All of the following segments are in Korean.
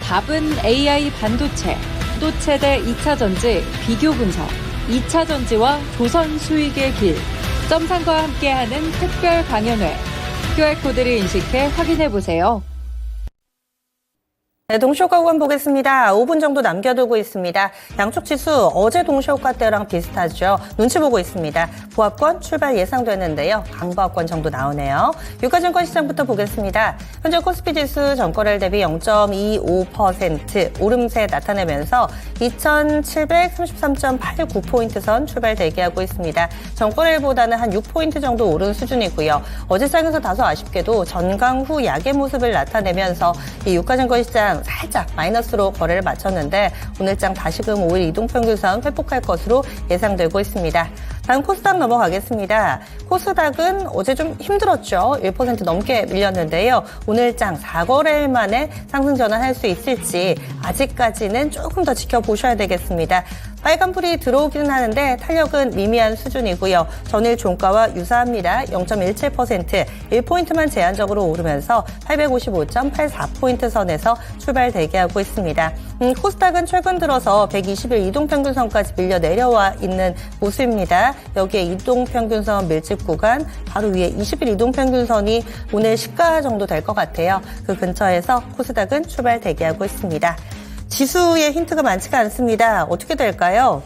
답은 AI 반도체, 또 최대 2차 전지 비교 분석, 2차 전지와 조선 수익의 길, 점상과 함께하는 특별 강연회. QR코드를 인식해 확인해보세요. 네, 동시효과관 보겠습니다. 5분 정도 남겨두고 있습니다. 양쪽 지수 어제 동시효과 때랑 비슷하죠. 눈치 보고 있습니다. 보합권 출발 예상되는데요. 강보합권 정도 나오네요. 유가증권 시장부터 보겠습니다. 현재 코스피 지수 전거래일 대비 0.25% 오름세 나타내면서 2733.89포인트 선 출발 대기하고 있습니다. 전거래일보다는 한 6포인트 정도 오른 수준이고요. 어제 장에서 다소 아쉽게도 전강 후 약의 모습을 나타내면서 이 유가증권 시장 살짝 마이너스로 거래를 마쳤는데 오늘장 다시금 5일 이동평균선 회복할 것으로 예상되고 있습니다. 다음 코스닥 넘어가겠습니다. 코스닥은 어제 좀 힘들었죠. 1% 넘게 밀렸는데요. 오늘장 4거래일 만에 상승 전환할 수 있을지 아직까지는 조금 더 지켜보셔야 되겠습니다. 빨간불이 들어오기는 하는데 탄력은 미미한 수준이고요. 전일 종가와 유사합니다. 0.17%, 1포인트만 제한적으로 오르면서 855.84포인트 선에서 출발 대기하고 있습니다. 코스닥은 최근 들어서 120일 이동평균선까지 밀려 내려와 있는 모습입니다. 여기에 이동평균선 밀집 구간 바로 위에 20일 이동평균선이 오늘 시가 정도 될 것 같아요. 그 근처에서 코스닥은 출발 대기하고 있습니다. 지수의 힌트가 많지가 않습니다. 어떻게 될까요?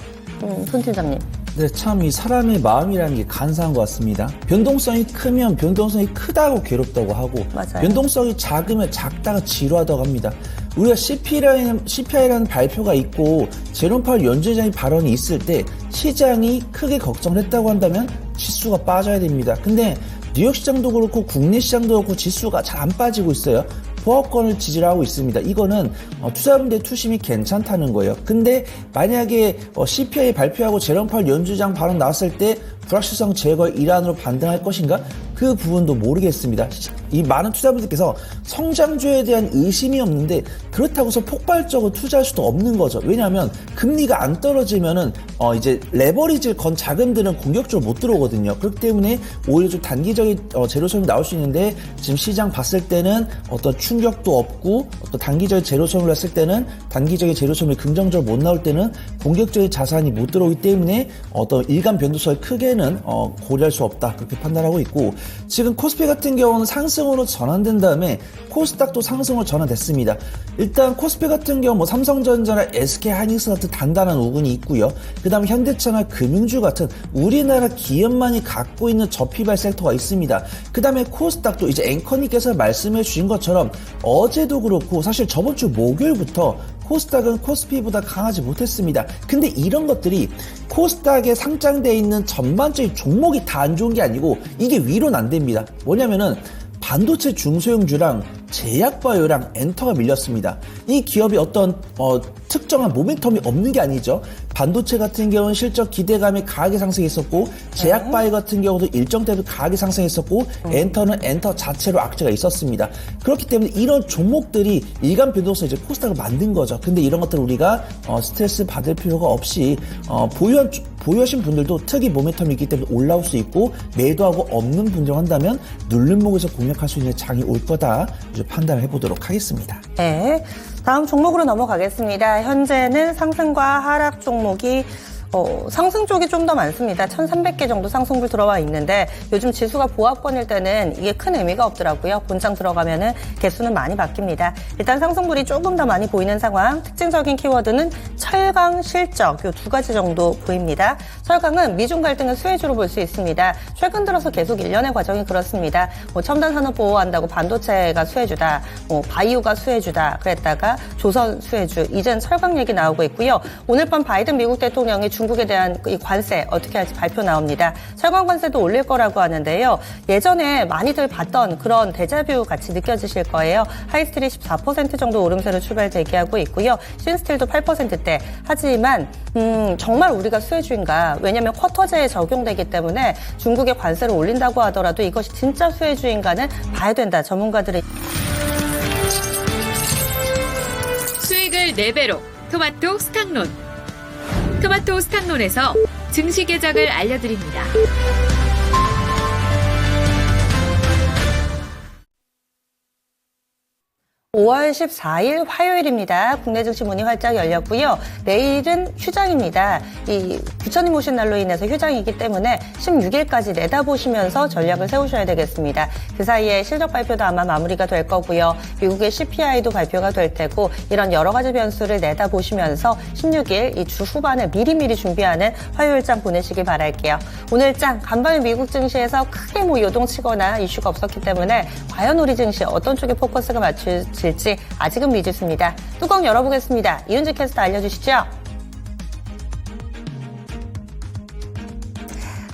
손 팀장님. 네, 참 이 사람의 마음이라는 게 간사한 것 같습니다. 변동성이 크면 변동성이 크다고 괴롭다고 하고 맞아요. 변동성이 작으면 작다가 지루하다고 합니다. 우리가 CPI라는 발표가 있고 제롬 파월 연준의장이 발언이 있을 때 시장이 크게 걱정을 했다고 한다면 지수가 빠져야 됩니다. 근데 뉴욕 시장도 그렇고 국내 시장도 그렇고 지수가 잘 안 빠지고 있어요. 보합권을 지지를 하고 있습니다. 이거는 투자분들의 투심이 괜찮다는 거예요. 근데 만약에 CPI 발표하고 제롬 파월 연준의장 발언 나왔을 때 불확실성 제거의 일환으로 반등할 것인가? 그 부분도 모르겠습니다. 이 많은 투자분들께서 성장주에 대한 의심이 없는데 그렇다고 해서 폭발적으로 투자할 수도 없는 거죠. 왜냐하면 금리가 안 떨어지면은 이제 레버리지를 건 자금들은 공격적으로 못 들어오거든요. 그렇기 때문에 오히려 좀 단기적인 제로섬이 나올 수 있는데 지금 시장 봤을 때는 어떤 충격도 없고 어떤 단기적인 제로섬을 했을 때는 단기적인 제로섬이 긍정적으로 못 나올 때는 공격적인 자산이 못 들어오기 때문에 어떤 일간 변동성을 크게는 고려할 수 없다. 그렇게 판단하고 있고 지금 코스피 같은 경우는 상승으로 전환된 다음에 코스닥도 상승으로 전환됐습니다. 일단 코스피 같은 경우 뭐 삼성전자나 SK하이닉스 같은 단단한 우군이 있고요. 그 다음에 현대차나 금융주 같은 우리나라 기업만이 갖고 있는 저피발 섹터가 있습니다. 그 다음에 코스닥도 이제 앵커님께서 말씀해 주신 것처럼 어제도 그렇고 사실 저번 주 목요일부터 코스닥은 코스피보다 강하지 못했습니다. 근데 이런 것들이 코스닥에 상장되어 있는 전반적인 종목이 다 안 좋은 게 아니고 이게 위로는 안 됩니다. 뭐냐면은 반도체 중소형주랑 제약바이오랑 엔터가 밀렸습니다. 이 기업이 어떤 특정한 모멘텀이 없는 게 아니죠. 반도체 같은 경우는 실적 기대감이 강하게 상승했었고 제약바이오 같은 경우도 일정 때도 강하게 상승했었고 엔터는 엔터 자체로 악재가 있었습니다. 그렇기 때문에 이런 종목들이 일간 변동성 이제 코스닥을 만든 거죠. 근데 이런 것들을 우리가 스트레스 받을 필요가 없이 보유하신 분들도 특이 모멘텀이 있기 때문에 올라올 수 있고 매도하고 없는 분들 한다면 누른 목에서 공략할 수 있는 장이 올 거다 이제 판단을 해보도록 하겠습니다. 네, 다음 종목으로 넘어가겠습니다. 현재는 상승과 하락 종목이 상승 쪽이 좀 더 많습니다. 1,300개 정도 상승불 들어와 있는데 요즘 지수가 보합권일 때는 이게 큰 의미가 없더라고요. 본장 들어가면은 개수는 많이 바뀝니다. 일단 상승불이 조금 더 많이 보이는 상황. 특징적인 키워드는 철강 실적 요 두 가지 정도 보입니다. 철강은 미중 갈등의 수혜주로 볼 수 있습니다. 최근 들어서 계속 일련의 과정이 그렇습니다. 첨단 산업 보호한다고 반도체가 수혜주다, 바이오가 수혜주다 그랬다가 조선 수혜주, 이젠 철강 얘기 나오고 있고요. 오늘 밤 바이든 미국 대통령이 중국에 대한 이 관세 어떻게 할지 발표 나옵니다. 철강 관세도 올릴 거라고 하는데요. 예전에 많이들 봤던 그런 데자뷰 같이 느껴지실 거예요. 하이스틸이 14% 정도 오름세로 출발 대기하고 있고요. 신스틸도 8%대. 하지만 정말 우리가 수혜주인가? 왜냐하면 쿼터제에 적용되기 때문에 중국의 관세를 올린다고 하더라도 이것이 진짜 수혜주인가는 봐야 된다. 전문가들의 수익을 4배로 토마토 스탁론. 토마토 스탁론에서 증시 계정을 알려드립니다. 5월 14일 화요일입니다. 국내 증시 문이 활짝 열렸고요. 내일은 휴장입니다. 이 부처님 오신 날로 인해서 휴장이기 때문에 16일까지 내다보시면서 전략을 세우셔야 되겠습니다. 그 사이에 실적 발표도 아마 마무리가 될 거고요. 미국의 CPI도 발표가 될 테고 이런 여러 가지 변수를 내다보시면서 16일 이 주 후반을 미리미리 준비하는 화요일장 보내시길 바랄게요. 오늘장 간밤에 미국 증시에서 크게 요동치거나 이슈가 없었기 때문에 과연 우리 증시 어떤 쪽에 포커스가 맞출지 아직은 미지수입니다. 뚜껑 열어보겠습니다. 이은지 캐스터 알려주시죠.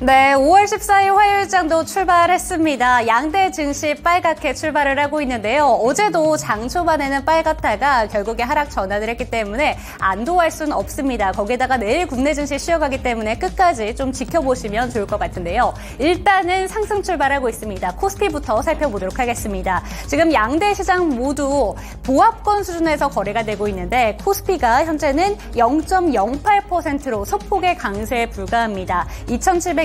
네, 5월 14일 화요일장도 출발했습니다. 양대 증시 빨갛게 출발을 하고 있는데요. 어제도 장 초반에는 빨갛다가 결국에 하락 전환을 했기 때문에 안도할 수는 없습니다. 거기에다가 내일 국내 증시 쉬어가기 때문에 끝까지 좀 지켜보시면 좋을 것 같은데요. 일단은 상승 출발하고 있습니다. 코스피부터 살펴보도록 하겠습니다. 지금 양대 시장 모두 보합권 수준에서 거래가 되고 있는데 코스피가 현재는 0.08%로 소폭의 강세에 불과합니다.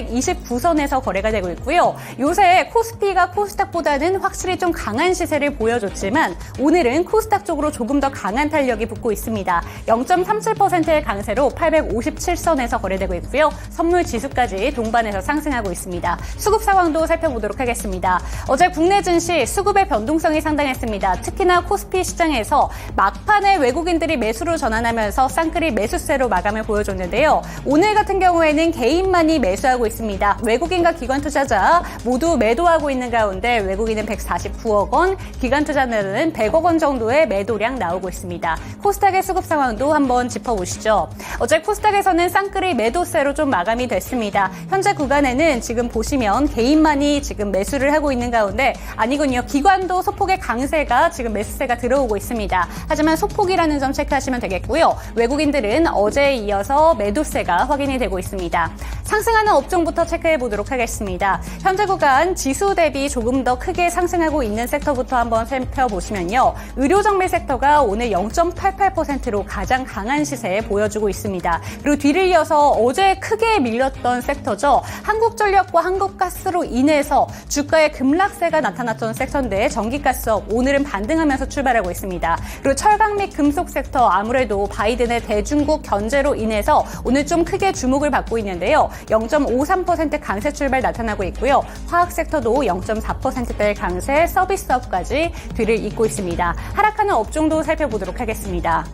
2729선에서 거래가 되고 있고요. 요새 코스피가 코스닥보다는 확실히 좀 강한 시세를 보여줬지만 오늘은 코스닥 쪽으로 조금 더 강한 탄력이 붙고 있습니다. 0.37%의 강세로 857선에서 거래되고 있고요. 선물 지수까지 동반해서 상승하고 있습니다. 수급 상황도 살펴보도록 하겠습니다. 어제 국내 증시 수급의 변동성이 상당했습니다. 특히나 코스피 시장에서 막판에 외국인들이 매수로 전환하면서 쌍끌이 매수세로 마감을 보여줬는데요. 오늘 같은 경우에는 개인만이 매수하고 있습니다. 외국인과 기관 투자자 모두 매도하고 있는 가운데 외국인은 149억 원, 기관 투자자는 100억 원 정도의 매도량 나오고 있습니다. 코스닥의 수급 상황도 한번 짚어보시죠. 어제 코스닥에서는 쌍끌이 매도세로 좀 마감이 됐습니다. 현재 구간에는 지금 보시면 개인만이 지금 매수를 하고 있는 가운데 아니군요. 기관도 소폭의 강세가 지금 매수세가 들어오고 있습니다. 하지만 소폭이라는 점 체크하시면 되겠고요. 외국인들은 어제에 이어서 매도세가 확인이 되고 있습니다. 상승하는 업종부터 체크해 보도록 하겠습니다. 현재 구간 지수 대비 조금 더 크게 상승하고 있는 섹터부터 한번 살펴보시면요. 의료정밀 섹터가 오늘 0.88%로 가장 강한 시세 보여주고 있습니다. 그리고 뒤를 이어서 어제 크게 밀렸던 섹터죠. 한국전력과 한국가스로 인해서 주가의 급락세가 나타났던 섹터인데 전기가스업 오늘은 반등하면서 출발하고 있습니다. 그리고 철강 및 금속 섹터 아무래도 바이든의 대중국 견제로 인해서 오늘 좀 크게 주목을 받고 있는데요. 0.53% 강세 출발 나타나고 있고요. 화학 섹터도 0.4%대의 강세, 서비스업까지 뒤를 잇고 있습니다. 하락하는 업종도 살펴보도록 하겠습니다.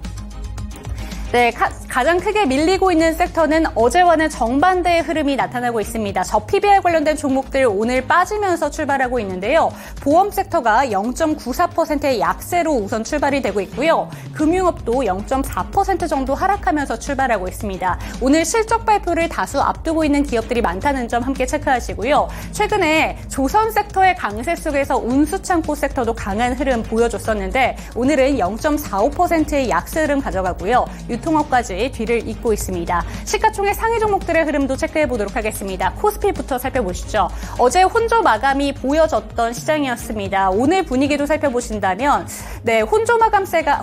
네, 가장 크게 밀리고 있는 섹터는 어제와는 정반대의 흐름이 나타나고 있습니다. 저 PBR 관련된 종목들 오늘 빠지면서 출발하고 있는데요. 보험 섹터가 0.94%의 약세로 우선 출발이 되고 있고요. 금융업도 0.4% 정도 하락하면서 출발하고 있습니다. 오늘 실적 발표를 다수 앞두고 있는 기업들이 많다는 점 함께 체크하시고요. 최근에 조선 섹터의 강세 속에서 운수창고 섹터도 강한 흐름 보여줬었는데 오늘은 0.45%의 약세 흐름 가져가고요. 유통업까지 뒤를 잇고 있습니다. 시가총액 상위 종목들의 흐름도 체크해 보도록 하겠습니다. 코스피부터 살펴보시죠. 어제 혼조 마감이 보여졌던 시장이었습니다. 오늘 분위기도 살펴보신다면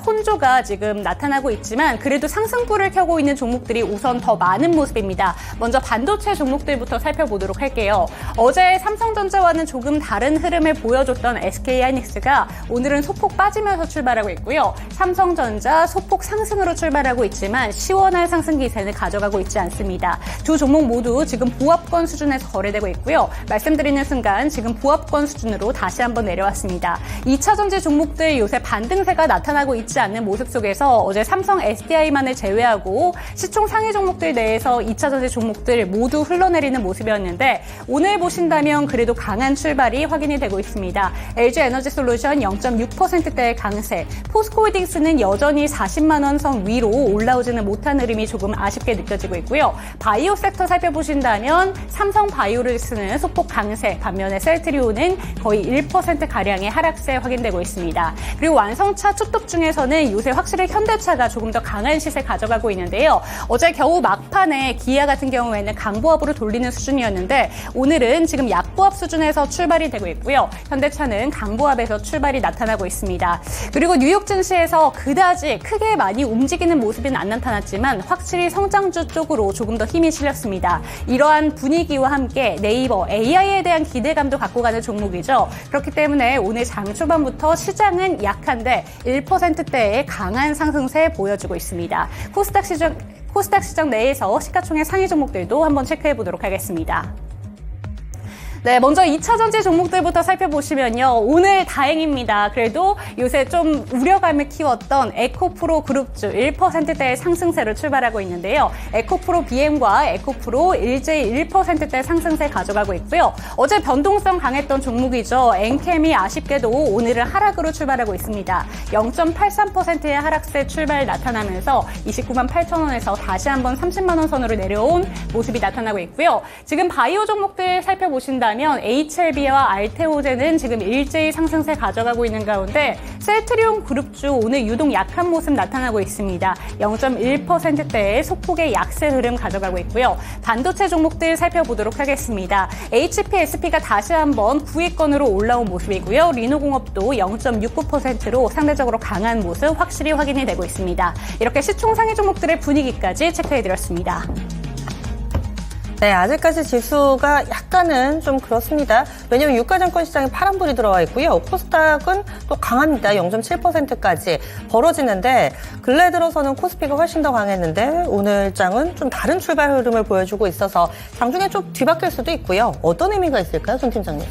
혼조가 지금 나타나고 있지만 그래도 상승불을 켜고 있는 종목들이 우선 더 많은 모습입니다. 먼저 반도체 종목들부터 살펴보도록 할게요. 어제 삼성전자와는 조금 다른 흐름을 보여줬던 SK하이닉스가 오늘은 소폭 빠지면서 출발하고 있고요. 삼성전자 소폭 상승으로 출발하고 있지만 시원한 상승 기세는 가져가고 있지 않습니다. 두 종목 모두 지금 보합권 수준에서 거래되고 있고요. 말씀드리는 순간 지금 보합권 수준으로 다시 한번 내려왔습니다. 2차전지 종목들 요새 반등세가 나타나고 있지 않는 모습 속에서 어제 삼성 SDI만을 제외하고 시총 상위 종목들 내에서 2차전지 종목들 모두 흘러내리는 모습이었는데 오늘 보신다면 그래도 강한 출발이 확인이 되고 있습니다. LG에너지솔루션 0.6%대의 강세, 포스코홀딩스는 여전히 40만 원 선 위로 올라오지는 못한 흐름이 조금 아쉽게 느껴지고 있고요. 바이오 섹터 살펴보신다면 삼성 바이오리스는 소폭 강세, 반면에 셀트리온은 거의 1%가량의 하락세 확인되고 있습니다. 그리고 완성차 투톱 중에서는 요새 확실히 현대차가 조금 더 강한 시세 가져가고 있는데요. 어제 겨우 막판에 기아 같은 경우에는 강보합으로 돌리는 수준이었는데 오늘은 지금 약보합 수준에서 출발이 되고 있고요. 현대차는 강보합에서 출발이 나타나고 있습니다. 그리고 뉴욕 증시에서 그다지 크게 많이 움직이는 모습이 모습은 안 나타났지만 확실히 성장주 쪽으로 조금 더 힘이 실렸습니다. 이러한 분위기와 함께 네이버 AI에 대한 기대감도 갖고 가는 종목이죠. 그렇기 때문에 오늘 장 초반부터 시장은 약한데 1%대의 강한 상승세 보여주고 있습니다. 코스닥 시장 내에서 시가총액 상위 종목들도 한번 체크해 보도록 하겠습니다. 네, 먼저 2차전지 종목들부터 살펴보시면요. 오늘 다행입니다. 그래도 요새 좀 우려감을 키웠던 에코프로 그룹주 1%대의 상승세로 출발하고 있는데요. 에코프로 BM과 에코프로 일제히 1%대 상승세 가져가고 있고요. 어제 변동성 강했던 종목이죠. 엔캠이 아쉽게도 오늘은 하락으로 출발하고 있습니다. 0.83%의 하락세 출발 나타나면서 29만 8천 원에서 다시 한번 30만 원 선으로 내려온 모습이 나타나고 있고요. 지금 바이오 종목들 살펴보신다면 HLB와 알테오제는 지금 일제히 상승세 가져가고 있는 가운데 셀트리온 그룹주 오늘 유독 약한 모습 나타나고 있습니다. 0.1%대의 소폭의 약세 흐름 가져가고 있고요. 반도체 종목들 살펴보도록 하겠습니다. HPSP가 다시 한번 9위권으로 올라온 모습이고요. 리노공업도 0.69%로 상대적으로 강한 모습 확실히 확인이 되고 있습니다. 이렇게 시총 상위 종목들의 분위기까지 체크해드렸습니다. 네, 아직까지 지수가 약간은 좀 그렇습니다. 왜냐하면 유가증권 시장에 파란불이 들어와 있고요. 코스닥은 또 강합니다. 0.7%까지 벌어지는데 근래 들어서는 코스피가 훨씬 더 강했는데 오늘 장은 좀 다른 출발 흐름을 보여주고 있어서 장중에 좀 뒤바뀔 수도 있고요. 어떤 의미가 있을까요, 손 팀장님?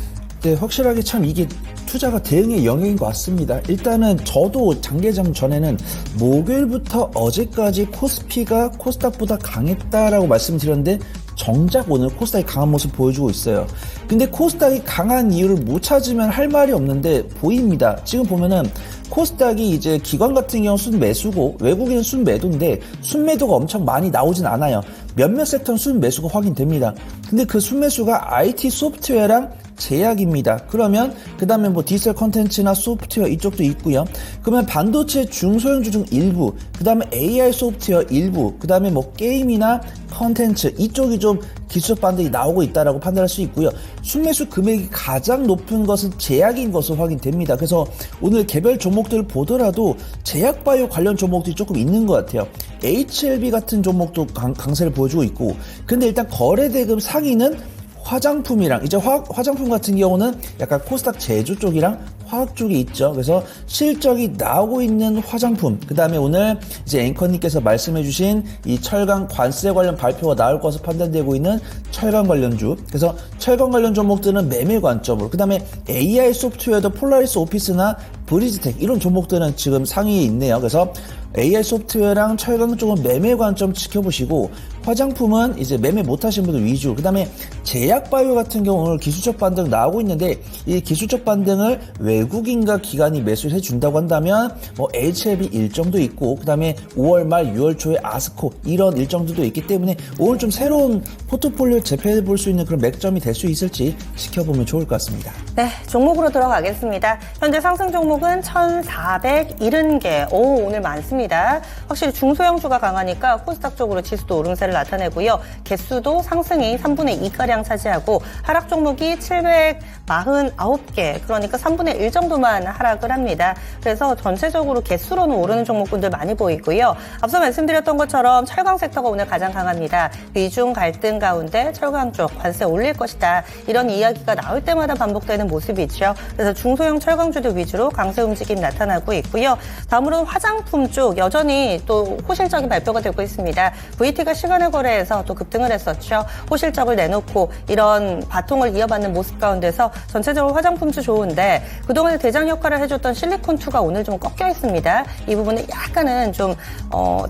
네, 확실하게 참 이게 투자가 대응의 영역인 것 같습니다. 일단은 저도 장계장 전에는 목요일부터 어제까지 코스피가 코스닥보다 강했다라고 말씀드렸는데 정작 오늘 코스닥이 강한 모습 보여주고 있어요. 근데 코스닥이 강한 이유를 못 찾으면 할 말이 없는데 보입니다. 지금 보면은 코스닥이 이제 기관 같은 경우 순매수고 외국인은 순매도인데 순매도가 엄청 많이 나오진 않아요. 몇몇 섹터는 순매수가 확인됩니다. 근데 그 순매수가 IT 소프트웨어랑 제약입니다. 그러면 그 다음에 뭐 디지털 컨텐츠나 소프트웨어 이쪽도 있고요. 그러면 반도체 중소형주 중 일부, 그 다음에 AI 소프트웨어 일부, 그 다음에 뭐 게임이나 컨텐츠 이쪽이 좀 기술적 반등이 나오고 있다라고 판단할 수 있고요. 순매수 금액이 가장 높은 것은 제약인 것으로 확인됩니다. 그래서 오늘 개별 종목들을 보더라도 제약바이오 관련 종목들이 조금 있는 것 같아요. HLB 같은 종목도 강세를 보여주고 있고, 근데 일단 거래대금 상위는 화장품이랑 이제 화장품 같은 경우는 약간 코스닥 제조 쪽이랑 화학 쪽이 있죠. 그래서 실적이 나오고 있는 화장품, 그 다음에 오늘 이제 앵커님께서 말씀해주신 이 철강 관세 관련 발표가 나올 것으로 판단되고 있는 철강 관련주. 그래서 철강 관련 종목들은 매매 관점으로, 그 다음에 AI 소프트웨어도 폴라리스 오피스나 브리즈텍 이런 종목들은 지금 상위에 있네요. 그래서 AI 소프트웨어랑 철강 쪽은 매매 관점 지켜보시고, 화장품은 이제 매매 못하신 분들 위주, 그 다음에 제약바이오 같은 경우 오늘 기술적 반등 나오고 있는데 이 기술적 반등을 외국인과 기관이 매수를 해준다고 한다면 뭐 HLB 일정도 있고, 그 다음에 5월 말 6월 초에 아스코 이런 일정들도 있기 때문에 오늘 좀 새로운 포트폴리오 재편해 볼 수 있는 그런 맥점이 될 수 있을지 지켜보면 좋을 것 같습니다. 네, 종목으로 들어가겠습니다. 현재 상승 종목은 1,470개. 오늘 많습니다. 확실히 중소형주가 강하니까 코스닥 쪽으로 지수도 오름세를 나타내고요. 개수도 상승이 3분의 2가량 차지하고 하락 종목이 749개, 그러니까 3분의 1 정도만 하락을 합니다. 그래서 전체적으로 개수로는 오르는 종목군들 많이 보이고요. 앞서 말씀드렸던 것처럼 철강 섹터가 오늘 가장 강합니다. 미중 갈등 가운데 철강 쪽 관세 올릴 것이다, 이런 이야기가 나올 때마다 반복되는 모습이죠. 그래서 중소형 철강주들 위주로 강세 움직임 나타나고 있고요. 다음으로는 화장품 쪽 여전히 또 호실적인 발표가 되고 있습니다. VT가 시간을 거래해서 또 급등을 했었죠. 호실적을 내놓고 이런 바통을 이어받는 모습 가운데서 전체적으로 화장품주 좋은데 그동안에 대장 역할을 해줬던 실리콘2가 오늘 좀 꺾여 있습니다. 이 부분은 약간은 좀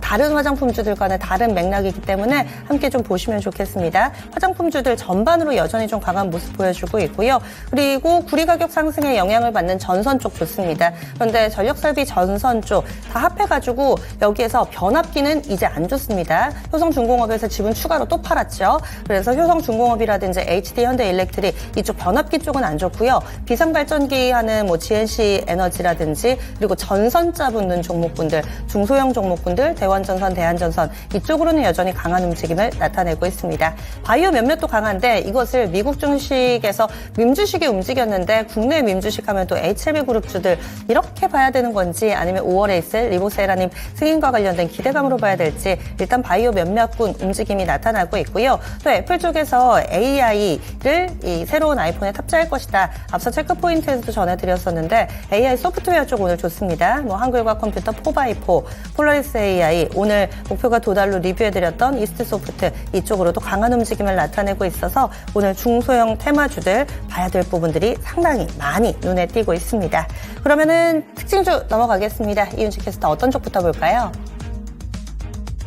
다른 화장품주들과는 다른 맥락이기 때문에 함께 좀 보시면 좋겠습니다. 화장품주들 전반으로 여전히 좀 강한 모습 보여주고 있고요. 그리고 구리 가격 상승에 영향을 받는 전선 쪽 좋습니다. 그런데 전력설비 전선 쪽 다 합해가지고 여기에서 변압기는 이제 안 좋습니다. 효성중공업에서 지분 추가로 또 팔았죠. 그래서 효성중공업이라든지 HD 현대일렉트릭 이쪽 변압기 쪽은 안 좋고요. 비상발전기 하는 뭐 GNC 에너지라든지 그리고 전선자 붙는 종목군들, 중소형 종목군들, 대원전선, 대한전선 이쪽으로는 여전히 강한 움직임을 나타내고 있습니다. 바이오 몇몇도 강한데 이것을 미국 주식에서 밈주식이 움직였는데 국내 밈주식 하면 또 HLB 그룹주들 종목들 이렇게 봐야 되는 건지 아니면 5월에 있을 리보세라님 승인과 관련된 기대감으로 봐야 될지 일단 바이오 몇몇군 움직임이 나타나고 있고요. 또 애플 쪽에서 AI를 이 새로운 아이폰에 탑재할 것이다. 앞서 체크 포인트에서도 전해드렸었는데 AI 소프트웨어 쪽 오늘 좋습니다. 뭐 한글과 컴퓨터 4x4, 폴라리스 AI, 오늘 목표가 도달로 리뷰해드렸던 이스트소프트 이쪽으로도 강한 움직임을 나타내고 있어서 오늘 중소형 테마주들 봐야 될 부분들이 상당히 많이 눈에 띄고 있습니다. 그러면은 특징주 넘어가겠습니다. 이윤지 캐스터 어떤 쪽부터 볼까요?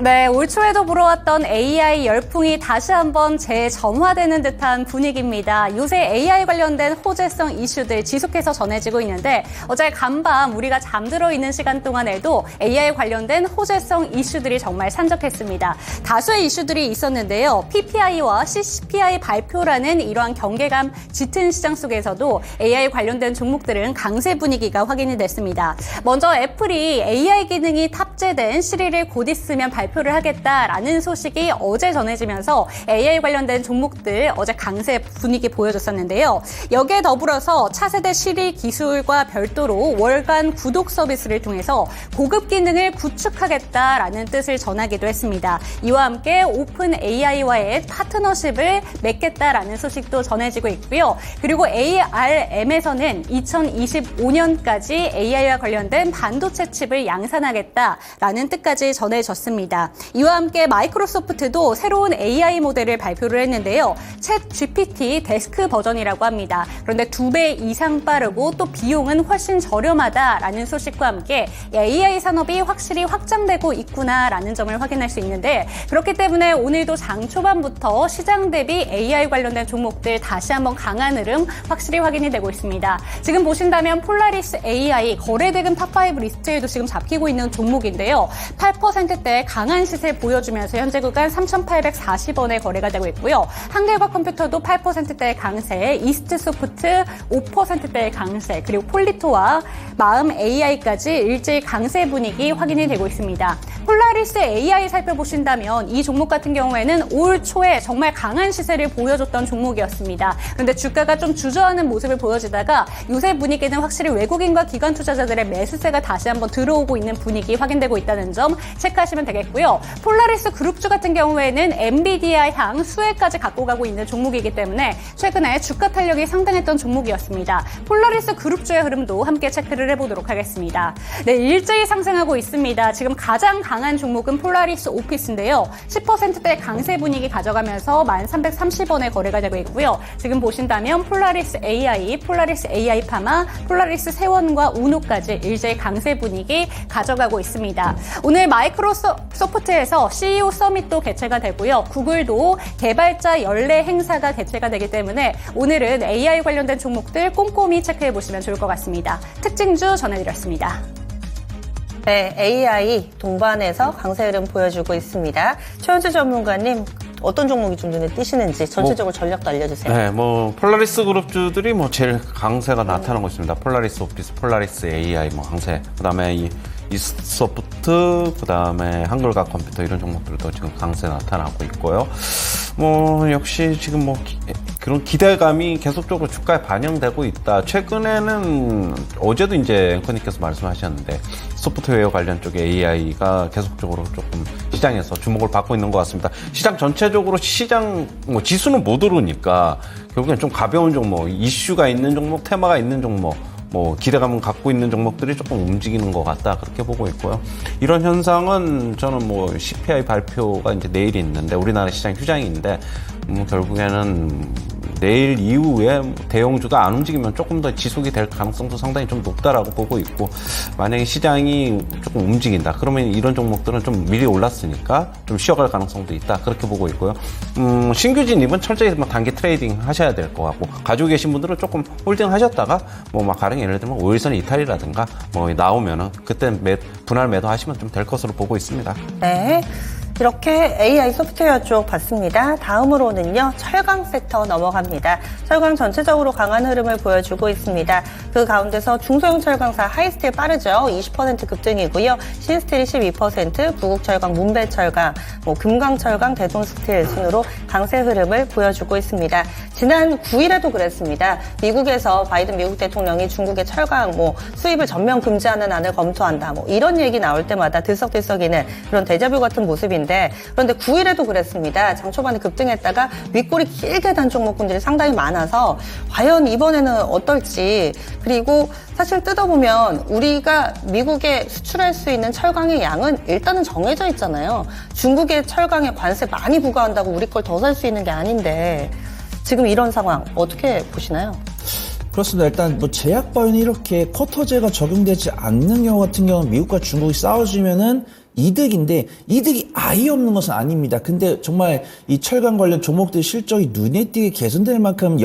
네, 올 초에도 불어왔던 AI 열풍이 다시 한번 재점화되는 듯한 분위기입니다. 요새 AI 관련된 호재성 이슈들 지속해서 전해지고 있는데 어제 간밤 우리가 잠들어 있는 시간 동안에도 AI 관련된 호재성 이슈들이 정말 산적했습니다. 다수의 이슈들이 있었는데요. PPI와 CPI 발표라는 이러한 경계감 짙은 시장 속에서도 AI 관련된 종목들은 강세 분위기가 확인이 됐습니다. 먼저 애플이 AI 기능이 탑재된 시리를 곧 있으면 발표를 하겠다라는 소식이 어제 전해지면서 AI 관련된 종목들 어제 강세 분위기 보여줬었는데요. 여기에 더불어서 차세대 시리 기술과 별도로 월간 구독 서비스를 통해서 고급 기능을 구축하겠다라는 뜻을 전하기도 했습니다. 이와 함께 오픈 AI와의 파트너십을 맺겠다라는 소식도 전해지고 있고요. 그리고 ARM에서는 2025년까지 AI와 관련된 반도체 칩을 양산하겠다라는 뜻까지 전해졌습니다. 이와 함께 마이크로소프트도 새로운 AI 모델을 발표를 했는데요. 챗 GPT 데스크 버전이라고 합니다. 그런데 2배 이상 빠르고 또 비용은 훨씬 저렴하다라는 소식과 함께 AI 산업이 확실히 확장되고 있구나라는 점을 확인할 수 있는데 그렇기 때문에 오늘도 장 초반부터 시장 대비 AI 관련된 종목들 다시 한번 강한 흐름 확실히 확인이 되고 있습니다. 지금 보신다면 폴라리스 AI 거래대금 탑5 리스트에도 지금 잡히고 있는 종목인데요. 8%대 강한 시세를 보여주면서 현재 구간 3,840원에 거래가 되고 있고요. 한글과 컴퓨터도 8%대의 강세, 이스트소프트 5%대의 강세, 그리고 폴리토와 마음 AI까지 일제히 강세 분위기 확인이 되고 있습니다. 폴라리스 AI 살펴보신다면 이 종목 같은 경우에는 올 초에 정말 강한 시세를 보여줬던 종목이었습니다. 그런데 주가가 좀 주저하는 모습을 보여지다가 요새 분위기는 확실히 외국인과 기관 투자자들의 매수세가 다시 한번 들어오고 있는 분위기 확인되고 있다는 점 체크하시면 되겠고요. 폴라리스 그룹주 같은 경우에는 엔비디아 향 수혜까지 갖고 가고 있는 종목이기 때문에 최근에 주가 탄력이 상당했던 종목이었습니다. 폴라리스 그룹주의 흐름도 함께 체크를 해보도록 하겠습니다. 네, 일제히 상승하고 있습니다. 지금 가장 강한 종목은 폴라리스 오피스인데요. 10%대 강세 분위기 가져가면서 1,330원에 거래가 되고 있고요. 지금 보신다면 폴라리스 AI, 폴라리스 AI 파마, 폴라리스 세원과 우노까지 일제히 강세 분위기 가져가고 있습니다. 오늘 마이크로소프트에서 CEO 서밋도 개최가 되고요. 구글도 개발자 연례 행사가 개최가 되기 때문에 오늘은 AI 관련된 종목들 꼼꼼히 체크해 보시면 좋을 것 같습니다. 특징주 전해드렸습니다. 네, AI 동반해서 강세 흐름 보여주고 있습니다. 최현주 전문가님 어떤 종목이 좀 눈에 띄시는지 전체적으로 전략도 알려주세요. 네, 폴라리스 그룹주들이 제일 강세가 나타나고 있습니다. 폴라리스 오피스, 폴라리스 AI 강세. 그다음에 이스소프트, 그다음에 한글과 컴퓨터 이런 종목들도 지금 강세 나타나고 있고요. 역시 지금 그런 기대감이 계속적으로 주가에 반영되고 있다. 최근에는 어제도 이제 앵커님께서 말씀하셨는데 소프트웨어 관련 쪽에 AI가 계속적으로 조금 시장에서 주목을 받고 있는 것 같습니다. 시장 전체적으로 지수는 못 오르니까 결국엔 좀 가벼운 종목, 이슈가 있는 종목, 테마가 있는 종목, 기대감을 갖고 있는 종목들이 조금 움직이는 것 같다. 그렇게 보고 있고요. 이런 현상은 저는 CPI 발표가 이제 내일 있는데 우리나라 시장 휴장인데 결국에는 내일 이후에 대형주가 안 움직이면 조금 더 지속이 될 가능성도 상당히 좀 높다라고 보고 있고 만약에 시장이 조금 움직인다. 그러면 이런 종목들은 좀 미리 올랐으니까 좀 쉬어갈 가능성도 있다. 그렇게 보고 있고요. 신규 진입은 철저히 단기 트레이딩 하셔야 될 것 같고 가지고 계신 분들은 조금 홀딩 하셨다가 가령 예를 들면 5일선 이탈이라든가 나오면은 그때 분할 매도 하시면 좀 될 것으로 보고 있습니다. 네. 이렇게 AI 소프트웨어 쪽 봤습니다. 다음으로는요, 철강 섹터 넘어갑니다. 철강 전체적으로 강한 흐름을 보여주고 있습니다. 그 가운데서 중소형 철강사 하이스틸 빠르죠. 20% 급등이고요. 신스틸이 12%, 부국철강, 문배철강, 금강철강, 대동스틸 순으로 강세 흐름을 보여주고 있습니다. 지난 9일에도 그랬습니다. 미국에서 바이든 미국 대통령이 중국의 철강 수입을 전면 금지하는 안을 검토한다. 이런 얘기 나올 때마다 들썩들썩이는 그런 데자뷰 같은 모습인데, 그런데 9일에도 그랬습니다. 장 초반에 급등했다가 윗골이 길게 단 종목군들이 상당히 많아서 과연 이번에는 어떨지, 그리고 사실 뜯어보면 우리가 미국에 수출할 수 있는 철강의 양은 일단은 정해져 있잖아요. 중국의 철강에 관세 많이 부과한다고 우리 걸 더 살 수 있는 게 아닌데 지금 이런 상황 어떻게 보시나요? 그렇습니다. 일단 제약 바이오는 이렇게 쿼터제가 적용되지 않는 경우 같은 경우는 미국과 중국이 싸워주면은 이득인데, 이득이 아예 없는 것은 아닙니다. 근데 정말 이 철강 관련 종목들 실적이 눈에 띄게 개선될 만큼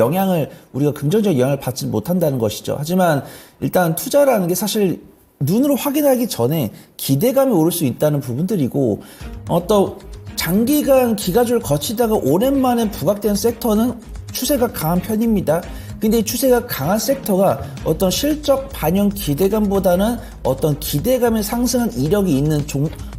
우리가 긍정적 영향을 받지 못한다는 것이죠. 하지만 일단 투자라는 게 사실 눈으로 확인하기 전에 기대감이 오를 수 있다는 부분들이고, 또 장기간 기가조를 거치다가 오랜만에 부각된 섹터는 추세가 강한 편입니다. 근데 이 추세가 강한 섹터가 어떤 실적 반영 기대감보다는 어떤 기대감에 상승한 이력이 있는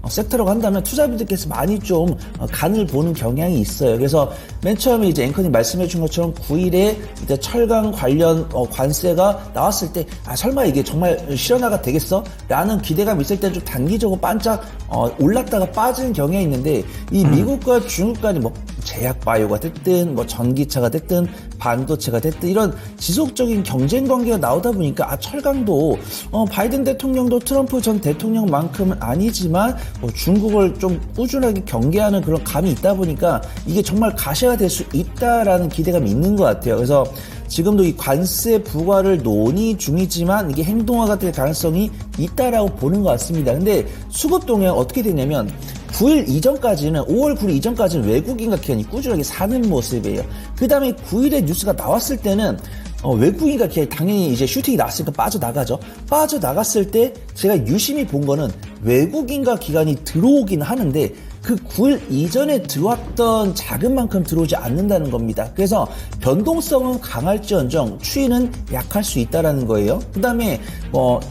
섹터라고 한다면 투자자분들께서 많이 좀 간을 보는 경향이 있어요. 그래서 맨 처음에 이제 앵커님 말씀해 준 것처럼 9일에 이제 철강 관련 관세가 나왔을 때, 설마 이게 정말 실현화가 되겠어? 라는 기대감이 있을 때 좀 단기적으로 반짝 올랐다가 빠지는 경향이 있는데, 이 미국과 중국 간이 제약 바이오가 됐든 전기차가 됐든 반도체가 됐든 이런 지속적인 경쟁 관계가 나오다 보니까 철강도 바이든 대통령도 트럼프 전 대통령만큼은 아니지만 중국을 좀 꾸준하게 경계하는 그런 감이 있다 보니까 이게 정말 가시가 될 수 있다라는 기대감이 있는 것 같아요. 그래서 지금도 이 관세 부과를 논의 중이지만 이게 행동화가 될 가능성이 있다라고 보는 것 같습니다. 근데 수급 동향 어떻게 되냐면 9일 이전까지는, 5월 9일 이전까지는 외국인과 기관이 꾸준하게 사는 모습이에요. 그 다음에 9일에 뉴스가 나왔을 때는 외국인과 기관이 당연히 이제 슈팅이 나왔으니까 빠져나가죠. 빠져나갔을 때 제가 유심히 본 거는 외국인과 기관이 들어오긴 하는데 그 9일 이전에 들어왔던 자금만큼 들어오지 않는다는 겁니다. 그래서 변동성은 강할지언정 추이는 약할 수 있다는 거예요. 그 다음에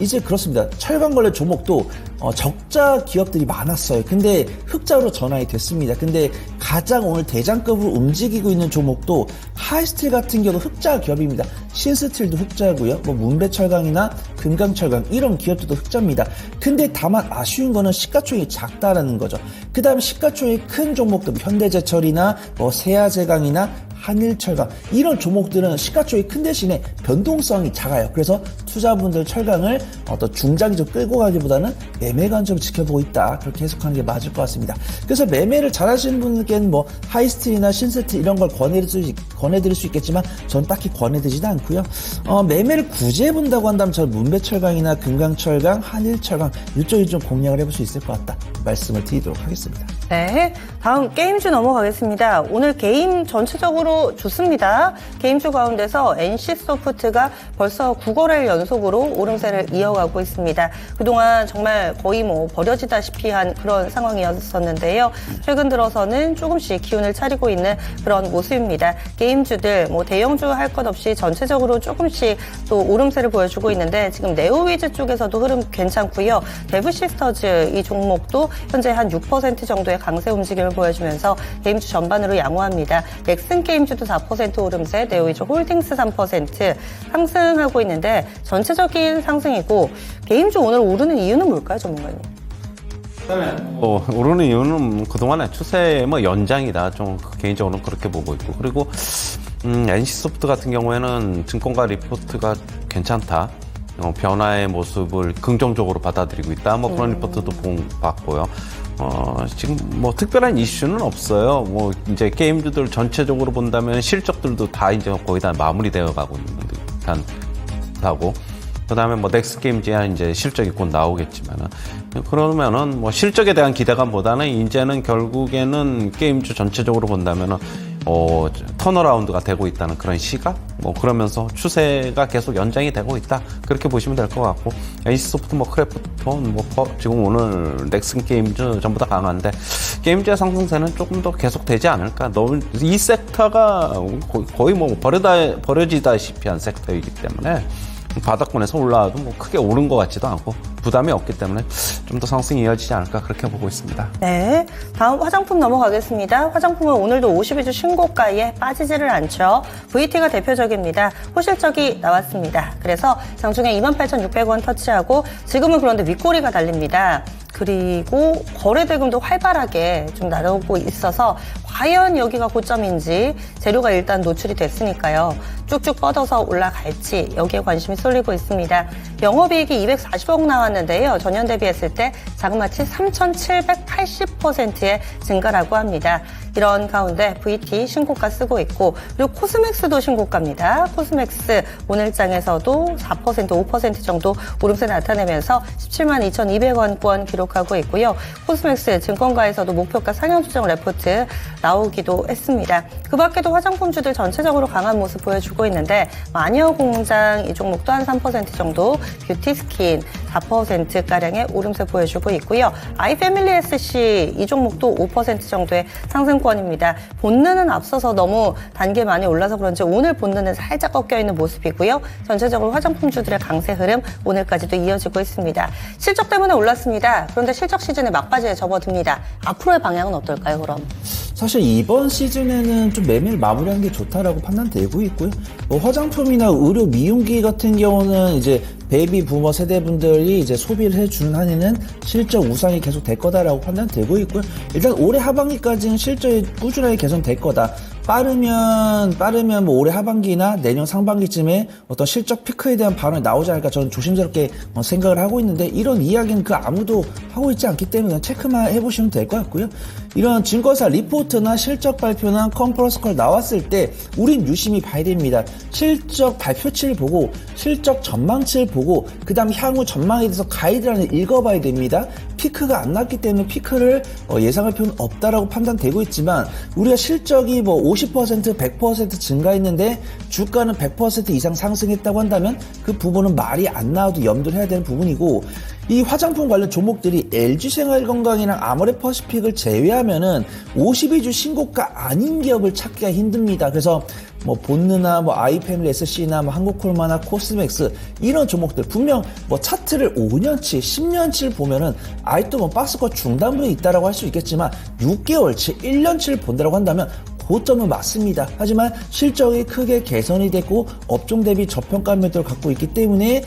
이제 그렇습니다. 철강 관련 종목도 적자 기업들이 많았어요. 근데 흑자로 전환이 됐습니다. 근데 가장 오늘 대장급으로 움직이고 있는 종목도 하이스틸 같은 경우 흑자 기업입니다. 신스틸도 흑자고요. 문배철강이나 금강철강 이런 기업들도 흑자입니다. 근데 다만 아쉬운 거는 시가총액이 작다라는 거죠. 그 다음에 시가총액이 큰 종목들, 현대제철이나 세아제강이나 한일철강 이런 종목들은 시가총액이 큰 대신에 변동성이 작아요. 그래서 투자분들 철강을 어떤 중장기적 끌고 가기보다는 매매 관점을 지켜보고 있다. 그렇게 해석하는 게 맞을 것 같습니다. 그래서 매매를 잘하시는 분들께는 하이스틸이나 신스틸 이런 걸 권해드릴 수 있겠지만 전 딱히 권해드리지도 않고요. 매매를 굳이 해본다고 한다면 저는 문배철강이나 금강철강, 한일철강 이쪽이 좀 공략을 해볼 수 있을 것 같다. 말씀을 드리도록 하겠습니다. 네, 다음 게임주 넘어가겠습니다. 오늘 게임 전체적으로 좋습니다. 게임주 가운데서 NC소프트가 벌써 9거래일 연속으로 오름세를 이어가고 있습니다. 그동안 정말 거의 버려지다시피 한 그런 상황이었었는데요. 최근 들어서는 조금씩 기운을 차리고 있는 그런 모습입니다. 게임주들 대형주 할 것 없이 전체적으로 조금씩 또 오름세를 보여주고 있는데, 지금 네오위즈 쪽에서도 흐름 괜찮고요. 데브시스터즈 이 종목도 현재 한 6% 정도의 강세 움직임을 보여주면서 게임주 전반으로 양호합니다. 넥슨 게임주도 4% 오름세, 네오위즈 홀딩스 3% 상승하고 있는데 전체적인 상승이고, 게임주 오늘 오르는 이유는 뭘까요, 전문가님? 오르는 이유는 그동안의 추세의 연장이다. 좀 개인적으로는 그렇게 보고 있고, 그리고 NC소프트 같은 경우에는 증권가 리포트가 괜찮다. 변화의 모습을 긍정적으로 받아들이고 있다. 그런 리포트도 봤고요. 지금 특별한 이슈는 없어요. 이제 게임주들 전체적으로 본다면 실적들도 다 이제 거의 다 마무리되어 가고 있는 듯한 하고, 그 다음에 넥스 게임즈야 이제 실적이 곧 나오겠지만은, 그러면은 실적에 대한 기대감보다는 이제는 결국에는 게임주 전체적으로 본다면은 턴어라운드가 되고 있다는 그런 시각, 뭐 그러면서 추세가 계속 연장이 되고 있다, 그렇게 보시면 될 것 같고, 에이스소프트, 뭐 크래프톤, 뭐 지금 오늘 넥슨 게임즈 전부 다 강한데 게임즈의 상승세는 조금 더 계속되지 않을까. 너무 이 섹터가 거의 뭐 버려지다시피 한 섹터이기 때문에 바닥권에서 올라와도 뭐 크게 오른 것 같지도 않고 부담이 없기 때문에 좀 더 상승이 이어지지 않을까, 그렇게 보고 있습니다. 네, 다음 화장품 넘어가겠습니다. 화장품은 오늘도 52주 신고가에 빠지지를 않죠. VT가 대표적입니다. 호실적이 나왔습니다. 그래서 장중에 28,600원 터치하고 지금은 그런데 윗꼬리가 달립니다. 그리고 거래대금도 활발하게 좀 나오고 있어서 과연 여기가 고점인지, 재료가 일단 노출이 됐으니까요. 쭉쭉 뻗어서 올라갈지 여기에 관심이 쏠리고 있습니다. 영업이익이 240억 나왔는데요. 전년 대비했을 때 자그마치 3,780%의 증가라고 합니다. 이런 가운데 VT 신고가 쓰고 있고, 그리고 코스맥스도 신고가입니다. 코스맥스 오늘장에서도 4%, 5% 정도 오름세 나타내면서 172,200원권 기록하고 있고요. 코스맥스 증권가에서도 목표가 상향 조정 레포트 나오기도 했습니다. 그 밖에도 화장품주들 전체적으로 강한 모습 보여주고 있는데, 마녀공장 이 종목 또한 3% 정도, 뷰티스킨 4%가량의 오름세 보여주고 있고요. 아이패밀리 SC 이 종목도 5% 정도의 상승권입니다. 본느는 앞서서 너무 단계 많이 올라서 그런지 오늘 본느는 살짝 꺾여있는 모습이고요. 전체적으로 화장품주들의 강세 흐름 오늘까지도 이어지고 있습니다. 실적 때문에 올랐습니다. 그런데 실적 시즌에 막바지에 접어듭니다. 앞으로의 방향은 어떨까요, 그럼? 사실 이번 시즌에는 좀 매매를 마무리하는 게 좋다라고 판단되고 있고요. 뭐 화장품이나 의료 미용기 같은 경우는 이제 베이비 부머 세대분들이 이제 소비를 해주는 한에는 실적 우상이 계속 될 거다라고 판단되고 있고요. 일단 올해 하반기까지는 실적이 꾸준하게 개선될 거다. 빠르면 뭐 올해 하반기나 내년 상반기쯤에 어떤 실적 피크에 대한 발언이 나오지 않을까 저는 조심스럽게 생각을 하고 있는데, 이런 이야기는 그 아무도 하고 있지 않기 때문에 체크만 해보시면 될 것 같고요. 이런 증권사 리포트나 실적 발표나 컨퍼런스 콜 나왔을 때 우린 유심히 봐야 됩니다. 실적 발표치를 보고 실적 전망치를 보고 그 다음 향후 전망에 대해서 가이드라인을 읽어봐야 됩니다. 피크가 안 났기 때문에 피크를 예상할 필요는 없다라고 판단되고 있지만, 우리가 실적이 뭐 50%, 100% 증가했는데 주가는 100% 이상 상승했다고 한다면 그 부분은 말이 안 나와도 염두를 해야 되는 부분이고, 이 화장품 관련 종목들이 LG생활건강이랑 아모레퍼시픽을 제외하면은 52주 신고가 아닌 기업을 찾기가 힘듭니다. 그래서 뭐 본느나 뭐 아이패밀리 SC나 뭐 한국콜마나 코스맥스 이런 종목들 분명 뭐 차트를 5년치, 10년치를 보면은 아직도 뭐 박스권 중단부에 있다라고 할 수 있겠지만 6개월치, 1년치를 본다라고 한다면 고점은 맞습니다. 하지만 실적이 크게 개선이 됐고 업종 대비 저평가 매도를 갖고 있기 때문에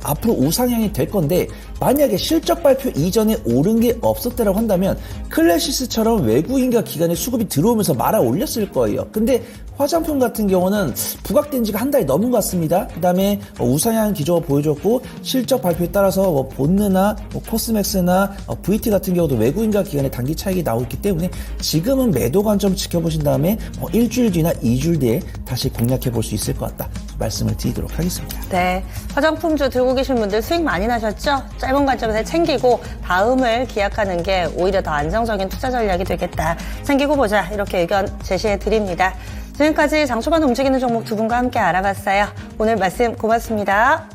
앞으로 우상향이 될 건데, 만약에 실적 발표 이전에 오른 게 없었다라고 한다면 클래시스처럼 외국인과 기관의 수급이 들어오면서 말아 올렸을 거예요. 근데 화장품 같은 경우는 부각된 지가 한 달이 넘은 것 같습니다. 그 다음에 우상향 기조가 보여줬고, 실적 발표에 따라서 뭐 본느나 뭐 코스맥스나 VT 같은 경우도 외국인과 기관의 단기 차익이 나오고 있기 때문에 지금은 매도 관점 지켜보신 다음에 일주일 뒤나 2주일 뒤에 다시 공략해 볼 수 있을 것 같다 말씀을 드리도록 하겠습니다. 네, 화장품주 들고 계신 분들 수익 많이 나셨죠? 짧은 관점에서 챙기고 다음을 기약하는 게 오히려 더 안정적인 투자 전략이 되겠다. 챙기고 보자, 이렇게 의견 제시해 드립니다. 지금까지 장초반 움직이는 종목 두 분과 함께 알아봤어요. 오늘 말씀 고맙습니다.